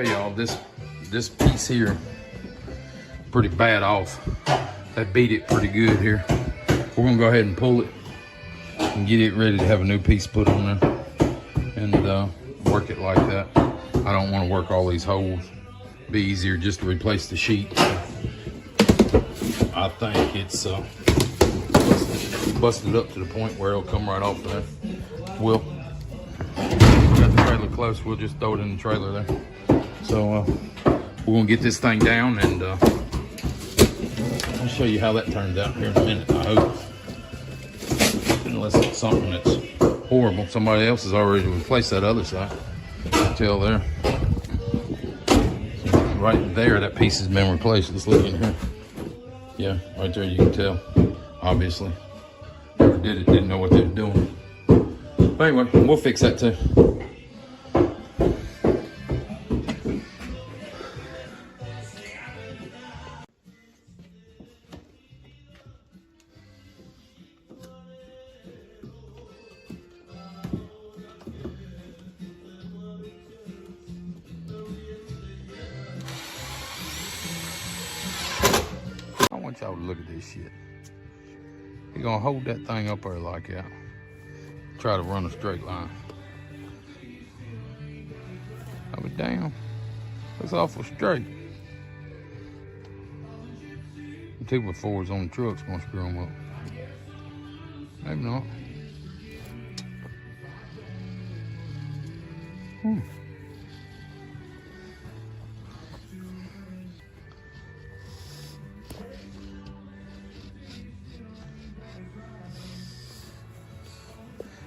Okay, y'all, this piece here, pretty bad off. That beat it pretty good here. We're gonna go ahead and pull it and get it ready to have a new piece put on there and work it like that. I don't want to work all these holes. It'd be easier just to replace the sheet. I think it's busted up to the point where it'll come right off of there. We'll got the trailer close. We'll just throw it in the trailer there. So we're gonna get this thing down, and I'll show you how that turns out here in a minute. I hope, unless it's something that's horrible. Somebody else has already replaced that other side. Tell there, right there, that piece has been replaced. Let's look in here. Yeah, right there you can tell. Obviously, whoever did it didn't know what they were doing. But anyway, we'll fix that too. I want y'all to look at this shit. You're gonna hold that thing up there like that. Try to run a straight line. I'll be damn. That's awful straight. 2x4s on the truck's gonna screw them up. Maybe not.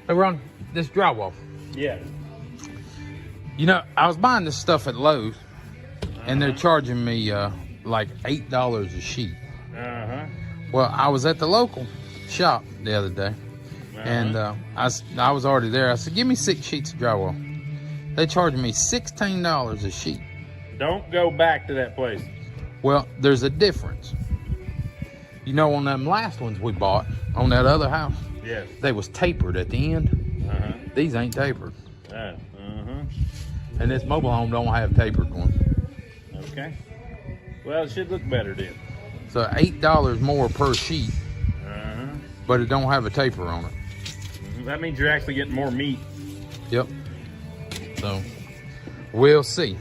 Hey Ron, this drywall. Yeah. You know, I was buying this stuff at Lowe's, and they're charging me like $8 a sheet. Well, I was at the local shop the other day, and I was already there. I said, give me 6 sheets of drywall. They charged me $16 a sheet. Don't go back to that place. Well, there's a difference. You know, on them last ones we bought, on that other house, yes, they was tapered at the end. These ain't tapered. And this mobile home don't have tapered ones. Okay. Well, it should look better then. So $8 more per sheet, but it don't have a taper on it. That means you're actually getting more meat. Yep. So we'll see.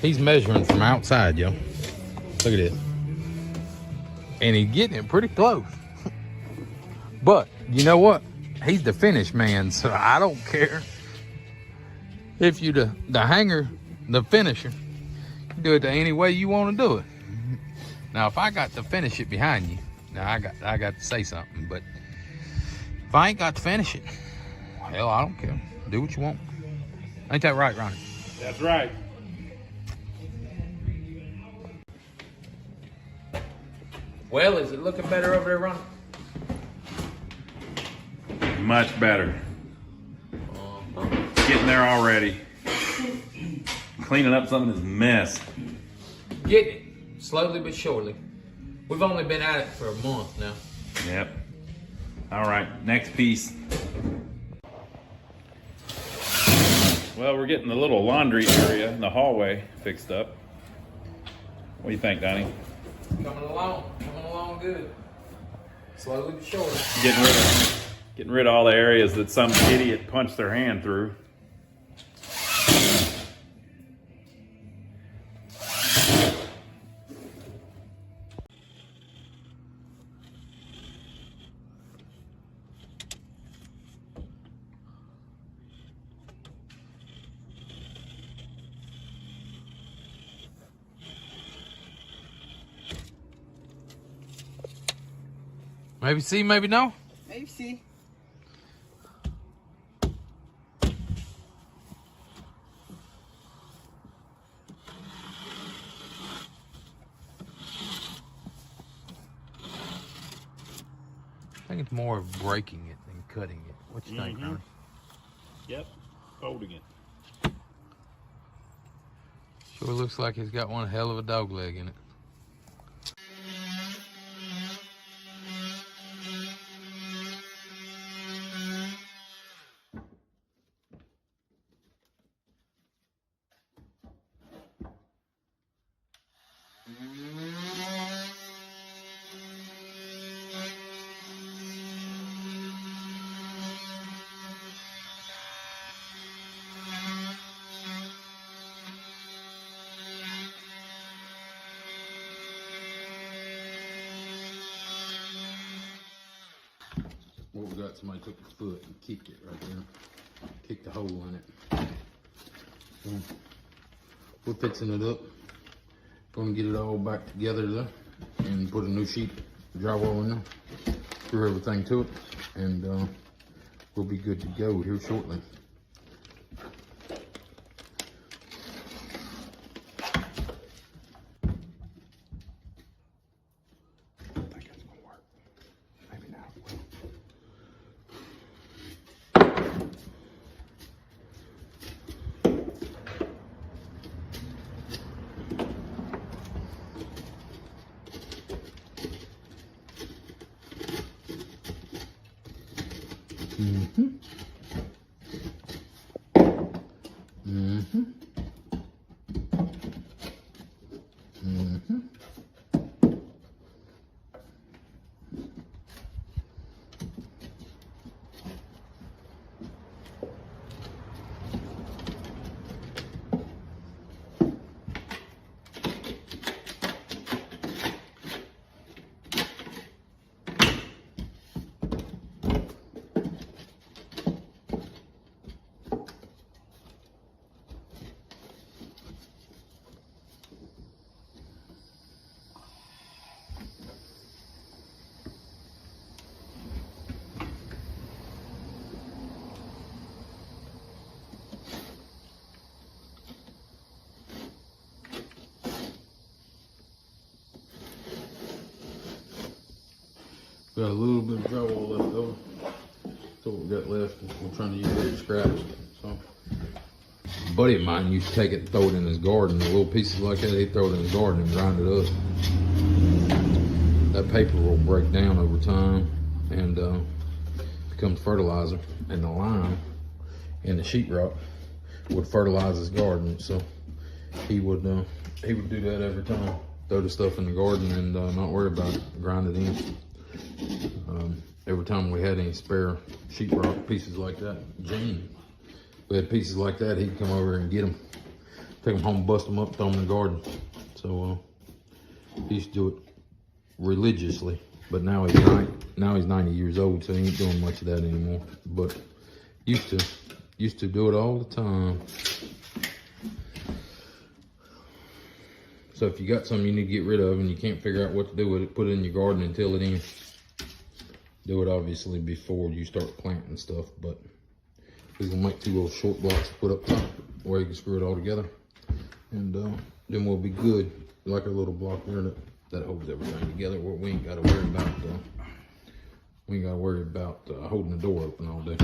He's measuring from outside, yo. Look at it. And he's getting it pretty close. But you know what? He's the finish man, so I don't care if you the hanger, the finisher. You do it any way you want to do it. Now, if I got to finish it behind you, now I got to say something. But if I ain't got to finish it, hell, I don't care. Do what you want. Ain't that right, Ronnie? That's right. Well, is it looking better over there, Ronnie? Much better. Getting there already. Cleaning up some of this mess. Getting it, slowly but surely. We've only been at it for a month now. Yep. All right, next piece. Well, we're getting the little laundry area in the hallway fixed up. What do you think, Donnie? Coming along good. Slowly but surely. Getting rid of all the areas that some idiot punched their hand through. Maybe see, maybe no. Maybe see. I think it's more of breaking it than cutting it. What you think, Ronnie? Yep, folding it. Sure looks like it's got one hell of a dog leg in it. like somebody took his foot and kicked it right there. Kicked a hole in it. So we're fixing it up. Gonna get it all back together there and put a new sheet of drywall in there. Screw everything to it, and we'll be good to go here shortly. Mm-hmm. Mm-hmm. Mm-hmm. Got a little bit of drywall left over. That's what we got left. We're trying to use it as scraps. So, a buddy of mine used to take it and throw it in his garden. The little pieces like that, he'd throw it in his garden and grind it up. That paper will break down over time and becomes fertilizer. And the lime and the sheetrock would fertilize his garden. So he would do that every time. Throw the stuff in the garden and not worry about it. Grind it in. Every time we had any spare sheetrock pieces like that, we had pieces like that, he'd come over and get them, take them home, bust them up, throw them in the garden. So he used to do it religiously, but now he's 90 years old, so he ain't doing much of that anymore. But used to do it all the time. So if you got something you need to get rid of and you can't figure out what to do with it, put it in your garden and till it in. Do it obviously before you start planting stuff, but we're gonna make 2 little short blocks to put up top where you can screw it all together, and then we'll be good. Like a little block there that holds everything together. Where we ain't got to worry about holding the door open all day,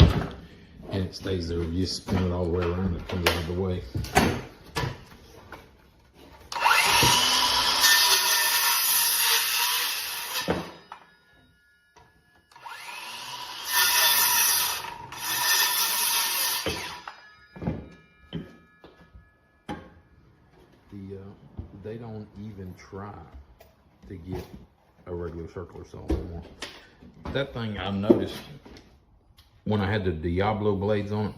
and it stays there. You just spin it all the way around. It comes out of the way. They don't even try to get a regular circular saw anymore. That thing I noticed when I had the Diablo blades on it,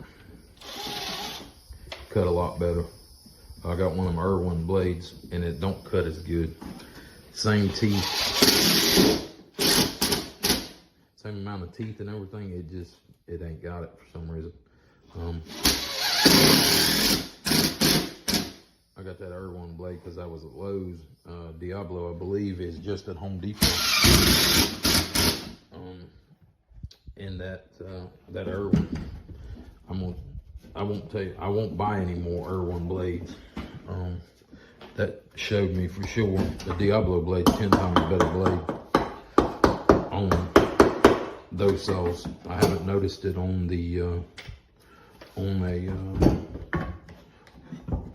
cut a lot better. I got one of them Irwin blades and it don't cut as good. Same teeth, same amount of teeth and everything, it ain't got it for some reason. I got that Irwin blade because I was at Lowe's. Diablo, I believe, is just at Home Depot. And that Irwin, I won't buy any more Irwin blades. That showed me for sure the Diablo blade's 10 times a better blade on those saws. I haven't noticed it on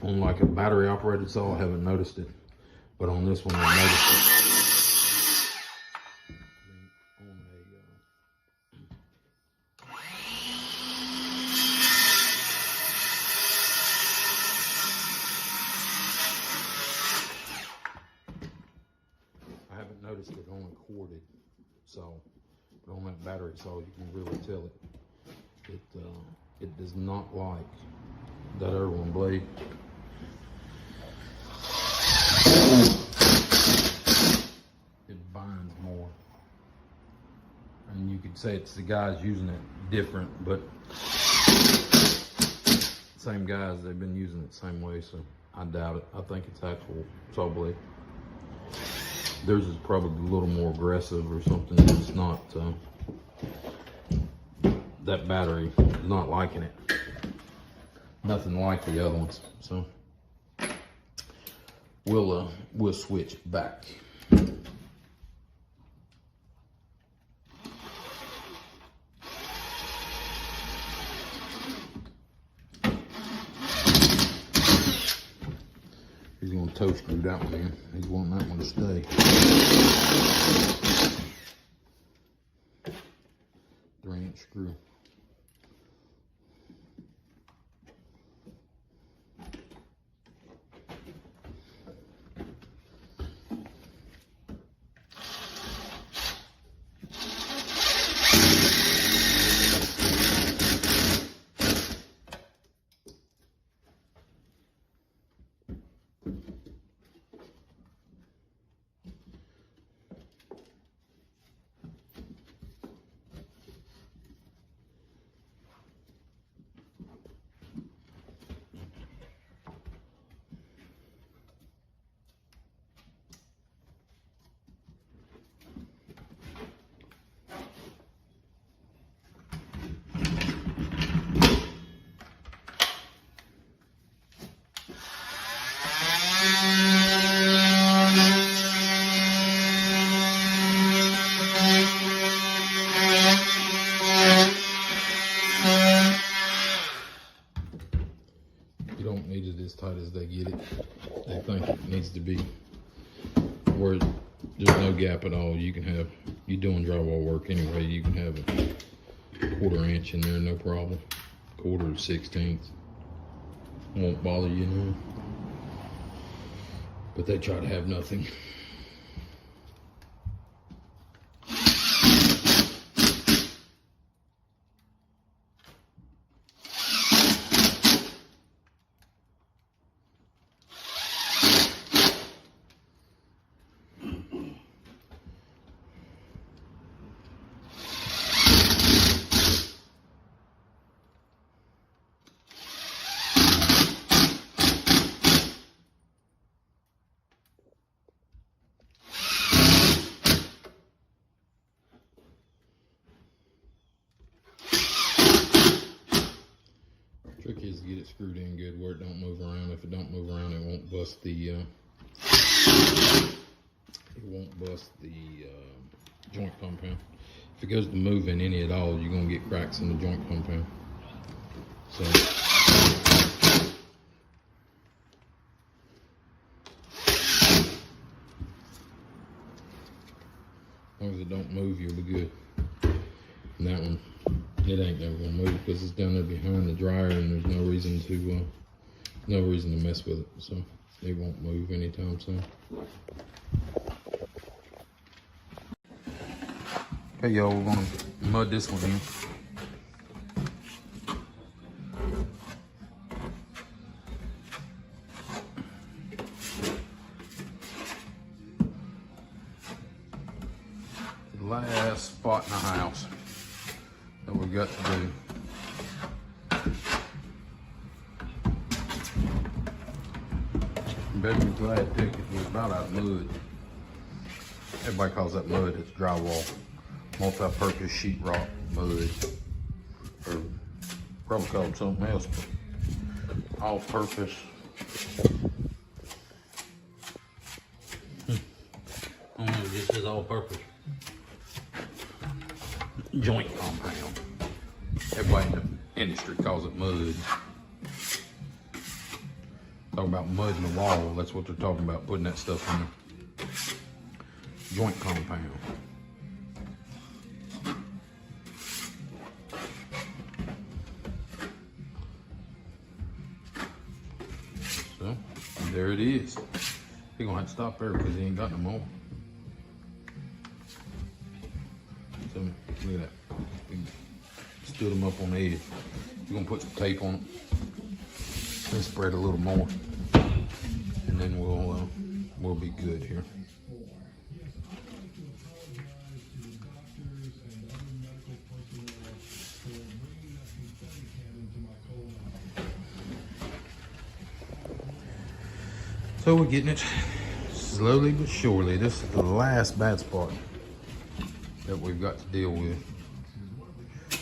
on like a battery operated saw. I haven't noticed it, but on this one I noticed it. I haven't noticed it on a corded saw, but on that battery saw you can really tell it. It does not like that Irwin blade. It binds more, and you could say it's the guys using it different, but same guys, they've been using it the same way, so I doubt it. I think it's actual saw blade. Theirs is probably a little more aggressive or something. It's not, that battery is not liking it. Nothing like the other ones, so we'll switch back. He's gonna toe screw that one in. He's wanting that one to stay. 3-inch screw. You don't need it as tight as they get it. They think it needs to be where there's no gap at all. You can have, you're doing drywall work anyway, you can have a 1/4 inch in there, no problem. 1/4 or 1/16. Won't bother you none. But they try to have nothing. Trick is to get it screwed in good where it don't move around. If it don't move around, it won't bust the joint compound. If it goes to moving any at all, you're gonna get cracks in the joint compound. So as long as it don't move, you'll be good. And that one, it ain't never gonna move because it's down there behind the dryer, and there's no reason to mess with it. So it won't move anytime soon. Okay, y'all, we're gonna mud this one in. The last spot in the house that we've got to do. You better be glad too, because we're about out of mud. Everybody calls that mud, it's drywall. Multi-purpose sheetrock mud. Or probably called something else, but all-purpose. I don't know, it just says all-purpose. Joint compound. Everybody in the industry calls it mud. Talking about mud in the wall, that's what they're talking about, putting that stuff in there. Joint compound. So, there it is. He's gonna have to stop there because he ain't got no more. So, look at that. We stood them up on the edge. We're gonna put some tape on it and spread a little more, and then we'll be good here. So we're getting it slowly but surely. This is the last bad spot that we've got to deal with.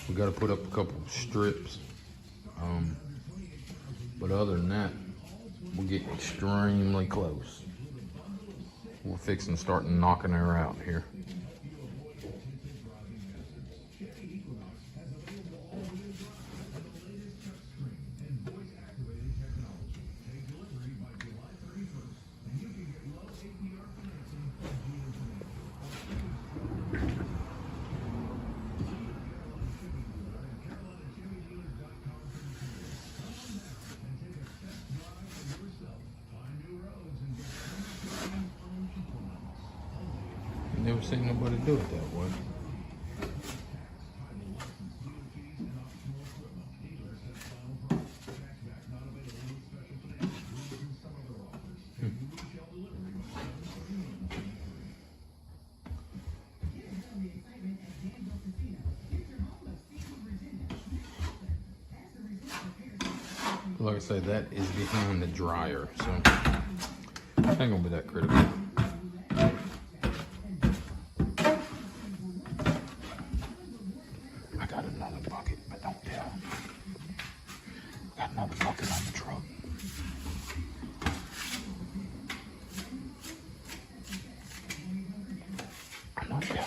We got to put up a couple of strips. But other than that, we're getting extremely close. We're fixing to start knocking her out here. Never seen nobody do it that way. Like I say, that is behind the dryer, so ain't gonna be that critical. I got another bucket, but don't tell. Got another bucket on the truck. I'm not telling.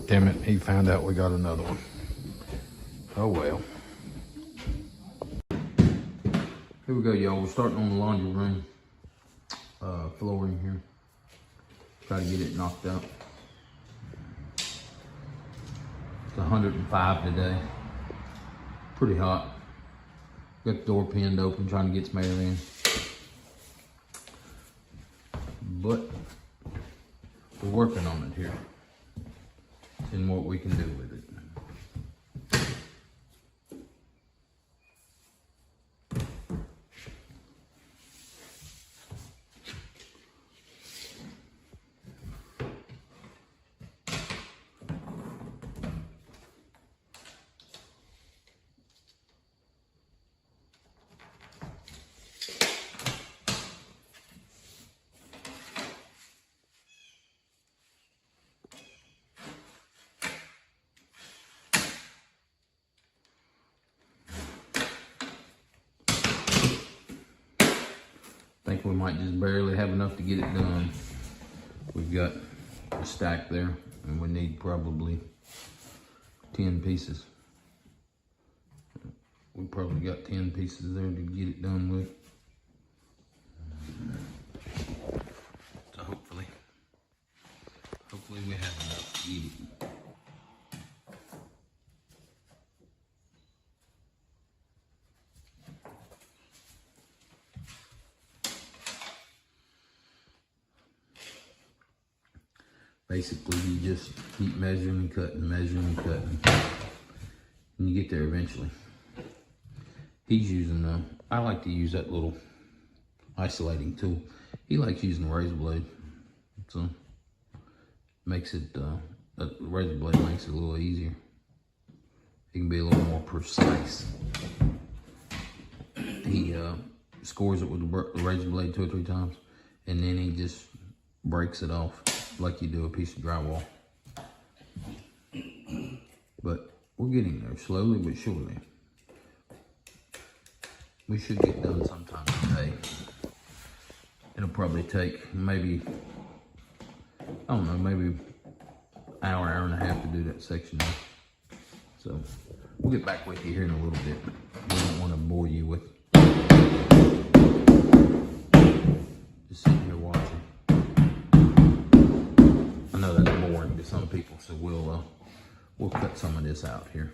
Damn it, he found out we got another one. Oh well. Here we go, y'all. We're starting on the laundry room flooring here. Try to get it knocked out. It's 105 today. Pretty hot. Got the door pinned open, trying to get some air in. But we're working on it here. And what we can do with it. I think we might just barely have enough to get it done. We've got a stack there, and we need probably 10 pieces. We probably got 10 pieces there to get it done with. So hopefully we have enough to get it. Basically, you just keep measuring and cutting, measuring and cutting, and you get there eventually. He's using, I like to use that little isolating tool. He likes using the razor blade, so makes it, the razor blade makes it a little easier. It can be a little more precise. He scores it with the razor blade 2 or 3 times, and then he just breaks it off like you do a piece of drywall. But we're getting there slowly but surely. We should get done sometime today. It'll probably take maybe, I don't know, maybe hour and a half to do that section. So we'll get back with you here in a little bit. We don't want to bore you with just sitting here watching. I know that's boring to some people, so we'll cut some of this out here.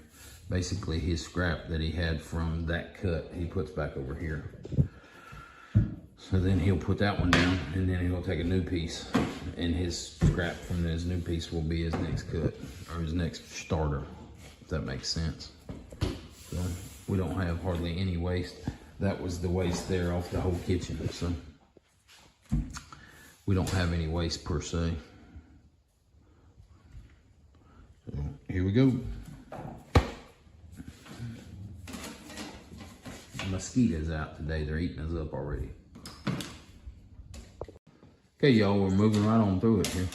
Basically, his scrap that he had from that cut, he puts back over here. So then he'll put that one down, and then he'll take a new piece, and his scrap from his new piece will be his next cut, or his next starter, if that makes sense. So we don't have hardly any waste. That was the waste there off the whole kitchen, so we don't have any waste per se. So here we go. The mosquitoes out today, they're eating us up already. Okay, y'all, we're moving right on through it here.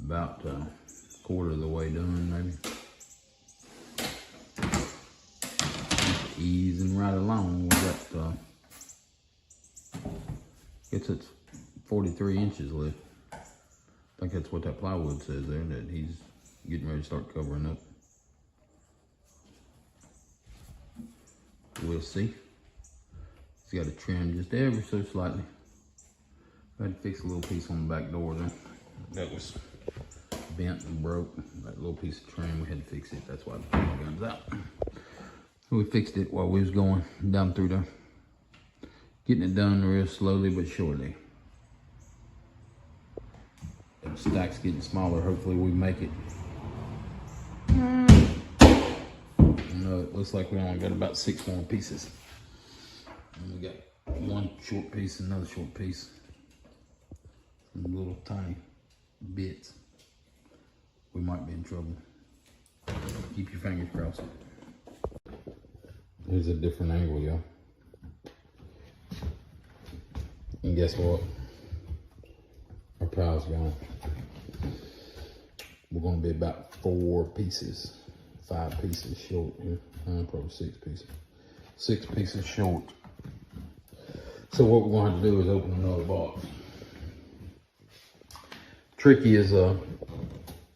About a quarter of the way done, maybe. Easing right along. We got, it's 43 inches left. I think that's what that plywood says there, that he's getting ready to start covering up. We'll see. He's got to trim just ever so slightly. I had to fix a little piece on the back door there. That was bent and broke. That little piece of trim, we had to fix it. That's why the gun's out. So we fixed it while we was going down through there. Getting it done real slowly but surely. The stack's getting smaller. Hopefully we make it. No, it looks like we only got about 6 more pieces. And we got one short piece, another short piece. Some little tiny bits. We might be in trouble. Keep your fingers crossed. Here's a different angle, y'all. And guess what? Our pile's gone. We're gonna be about 4 pieces, 5 pieces short here. Probably 6 pieces. 6 pieces short. So what we're gonna have to do is open another box. Tricky is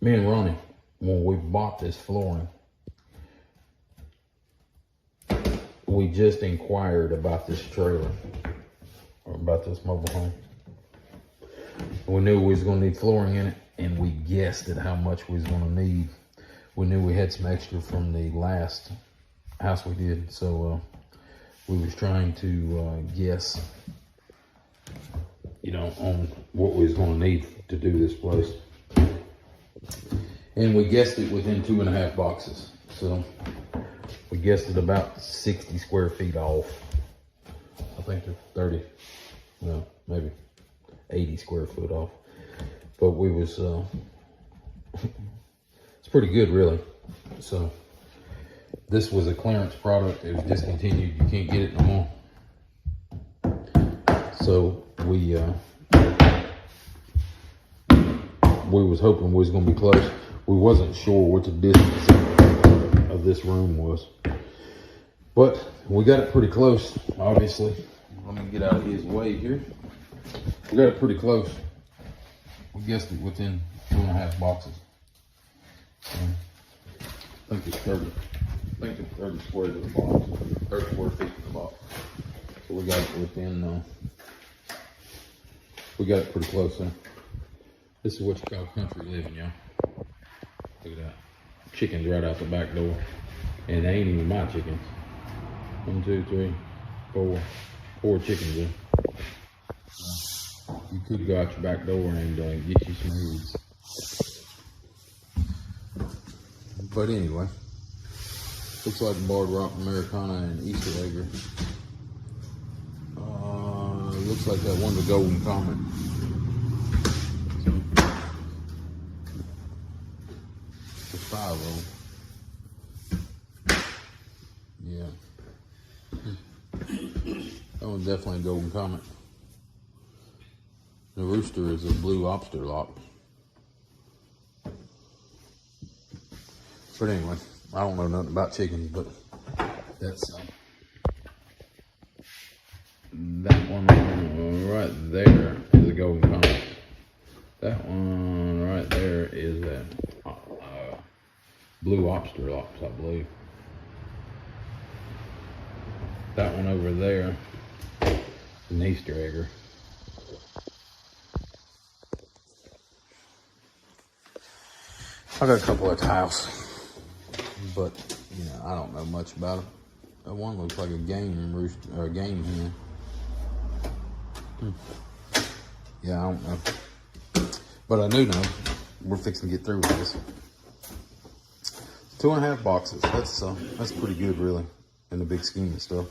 me and Ronnie, when we bought this flooring, we just inquired about this trailer, or about this mobile home. We knew we was gonna need flooring in it, and we guessed at how much we was gonna need. We knew we had some extra from the last house we did, so we was trying to guess, you know, on what we was gonna need to do this place. And we guessed it within 2.5 boxes. So we guessed it about 60 square feet off. I think they're 30, well, maybe 80 square foot off. But we was, it's pretty good really. So this was a clearance product. It was discontinued. You can't get it no more. So we was hoping we was gonna be close. We wasn't sure what the distance of this room was, but we got it pretty close, obviously. Let me get out of his way here. We got it pretty close. We guessed it within 2.5 boxes. I think it's 30. I think it's 30 squares of the box, 30 square feet of the box. So we got it within, we got it pretty close there. This is what you call country living, y'all. Look at that. Chickens right out the back door. And they ain't even my chickens. 1, 2, 3, 4. 4 chickens there. You could go out your back door and get you some eggs. But anyway, looks like barred rock Americana and Easter egger. Looks like that one's a golden comet. There's 5 of them. Yeah. definitely a golden comet. The rooster is a blue lobster lock. But anyway, I don't know nothing about chickens, but that's that one right there is a golden comet. That one right there is a blue lobster locks, I believe. That one over there is an Easter egger. I got a couple of tiles, but you know, I don't know much about them. That one looks like a game rooster or a game hen. Yeah, I don't know, but I do know we're fixing to get through with this. 2.5 boxes. That's pretty good, really, in the big scheme of stuff.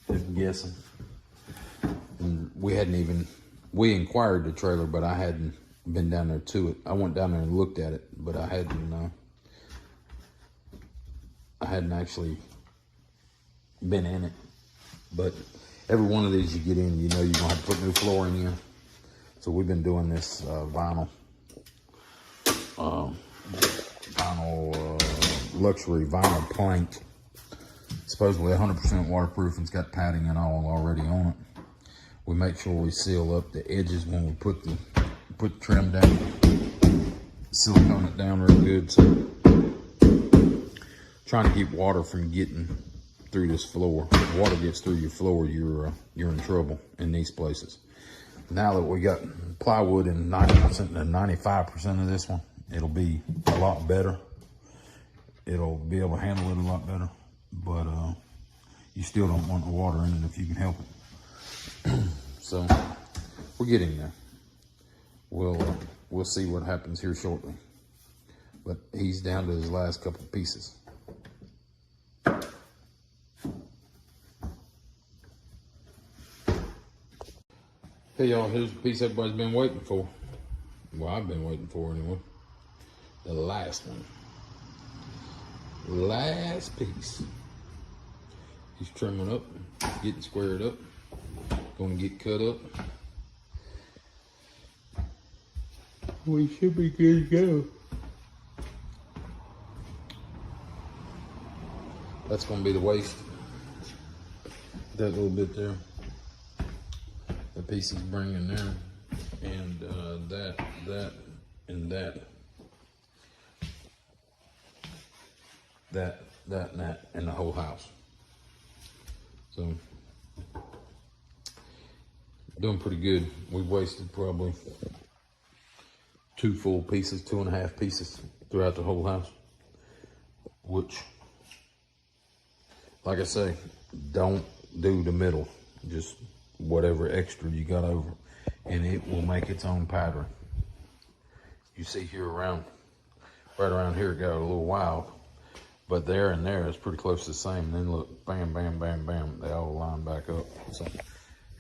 Just guessing. And we inquired the trailer, but I hadn't been down there to it. I went down there and looked at it, but I hadn't actually been in it. But every one of these you get in, you know you're gonna have to put new flooring in. So we've been doing this vinyl luxury vinyl plank. Supposedly 100% waterproof and it's got padding and all already on it. We make sure we seal up the edges when we put the trim down, silicone it down real good. So trying to keep water from getting through this floor. If water gets through your floor, you're in trouble in these places. Now that we got plywood in 90% to 95% of this one, it'll be a lot better. It'll be able to handle it a lot better, but you still don't want the water in it if you can help it. So we're getting there. We'll see what happens here shortly. But he's down to his last couple pieces. Hey y'all, here's the piece everybody's been waiting for. Well, I've been waiting for anyway. The last one. Last piece. He's trimming up, getting squared up, gonna get cut up. We should be good to go. That's gonna be the waist. That little bit there. The piece he's bringing there, and that, and that. That, and the whole house. So, doing pretty good. We've wasted probably 2 full pieces, 2.5 pieces throughout the whole house. Which, like I say, don't do the middle. Just whatever extra you got over, and it will make its own pattern. You see here right around here it got a little wild. But there and there is pretty close to the same. And then look, bam, bam, bam, bam, they all line back up. So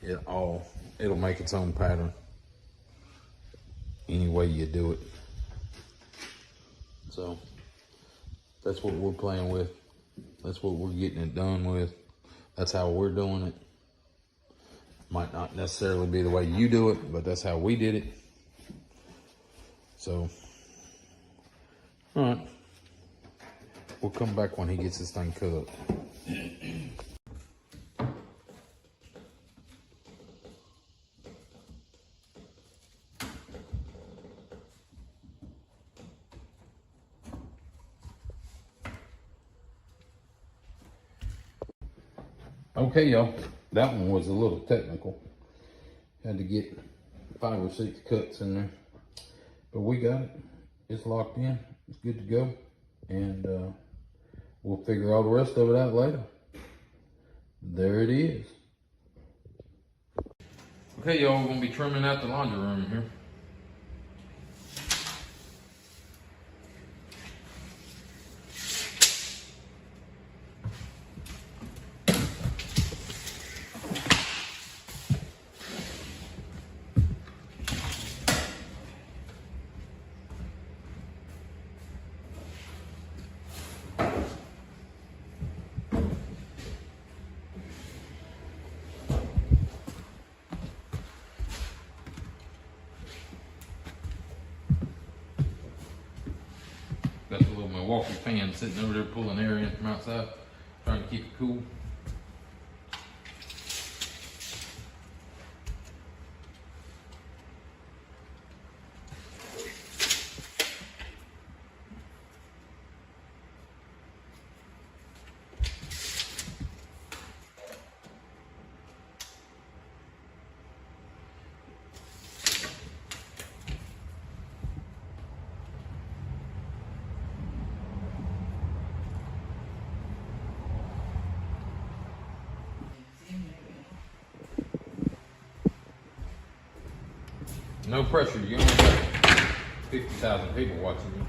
it'll make its own pattern any way you do it. So that's what we're playing with. That's what we're getting it done with. That's how we're doing it. Might not necessarily be the way you do it, but that's how we did it. So, all right. We'll come back when he gets this thing cut up. Okay, y'all, that one was a little technical. Had to get 5 or 6 cuts in there, but we got it. It's locked in. It's good to go, and we'll figure all the rest of it out later. There it is. Okay, y'all, we're gonna be trimming out the laundry room here. Got the little Milwaukee fan sitting over there pulling air in from outside, trying to keep it cool. No pressure, you only got 50,000 people watching you.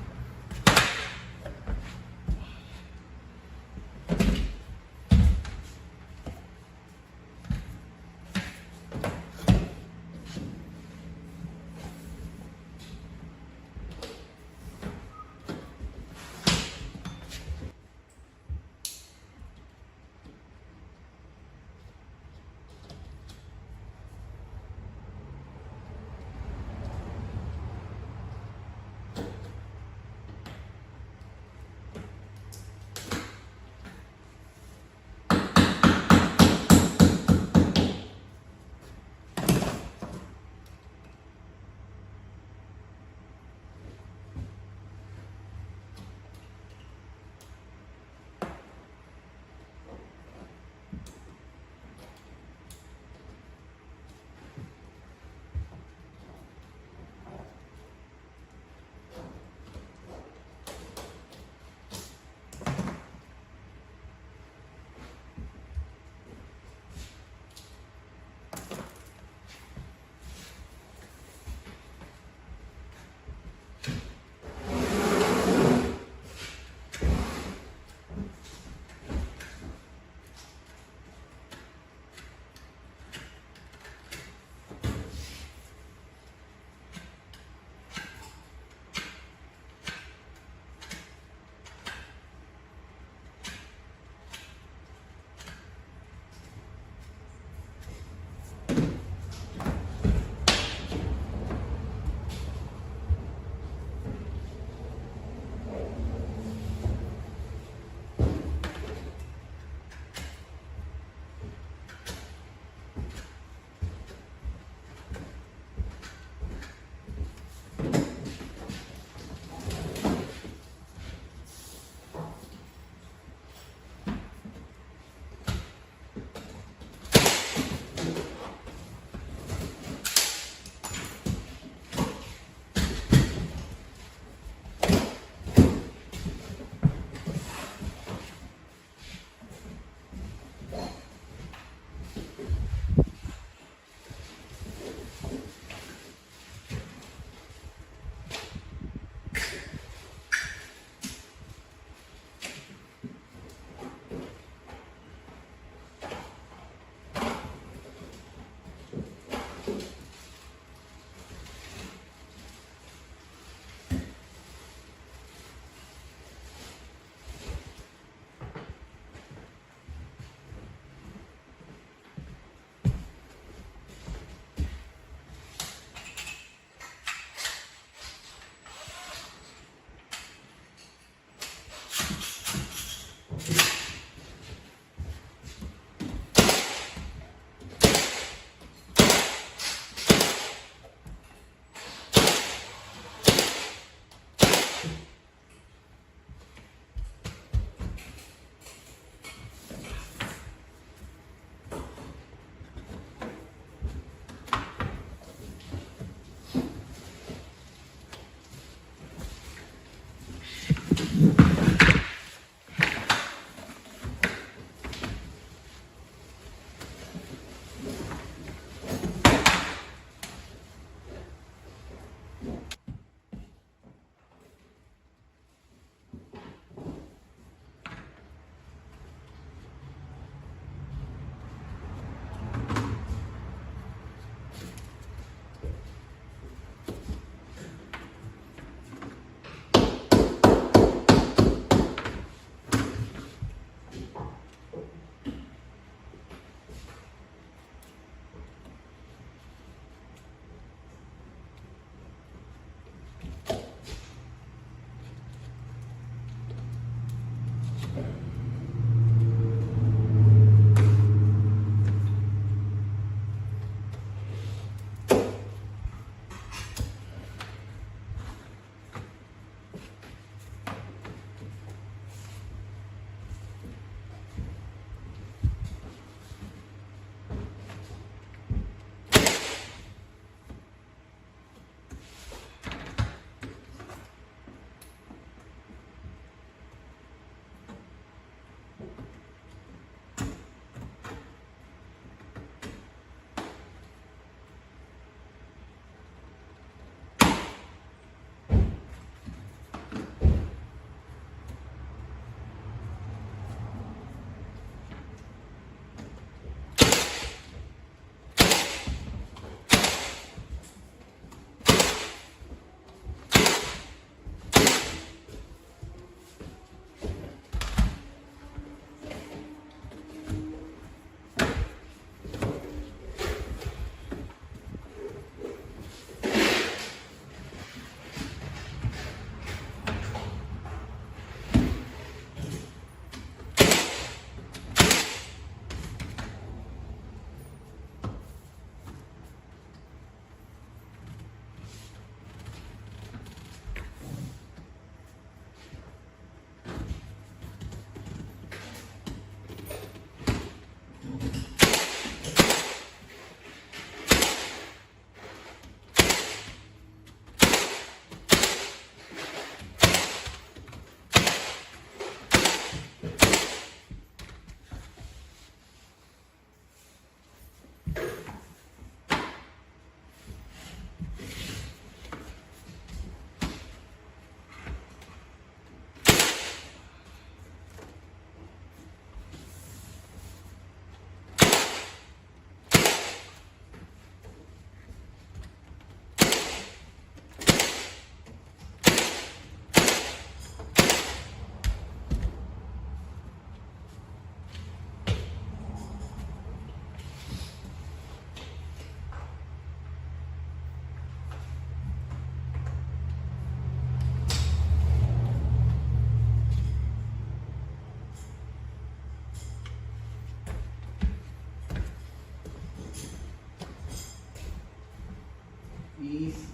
Easy.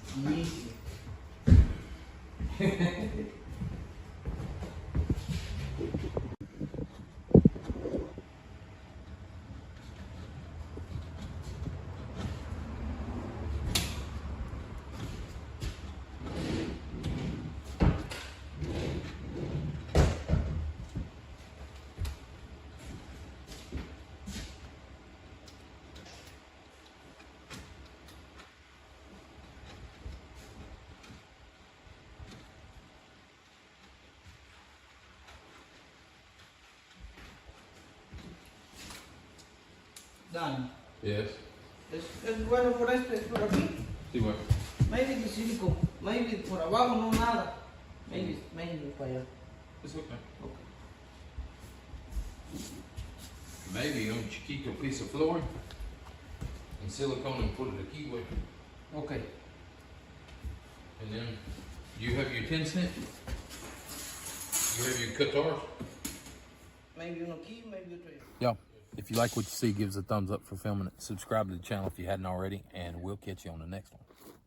Dan, Yes. es bueno por por aquí. See what? Maybe the silicone, maybe por abajo no nada. Maybe para allá. It's okay. Okay. Maybe on Chiquito piece of flooring and silicone and put it a keyway. Okay. And then you have your 10 cent. You have your Qatars. Maybe uno aquí, maybe otro allá. Yo, if you like what you see, give us a thumbs up for filming it. Subscribe to the channel if you hadn't already, and we'll catch you on the next one.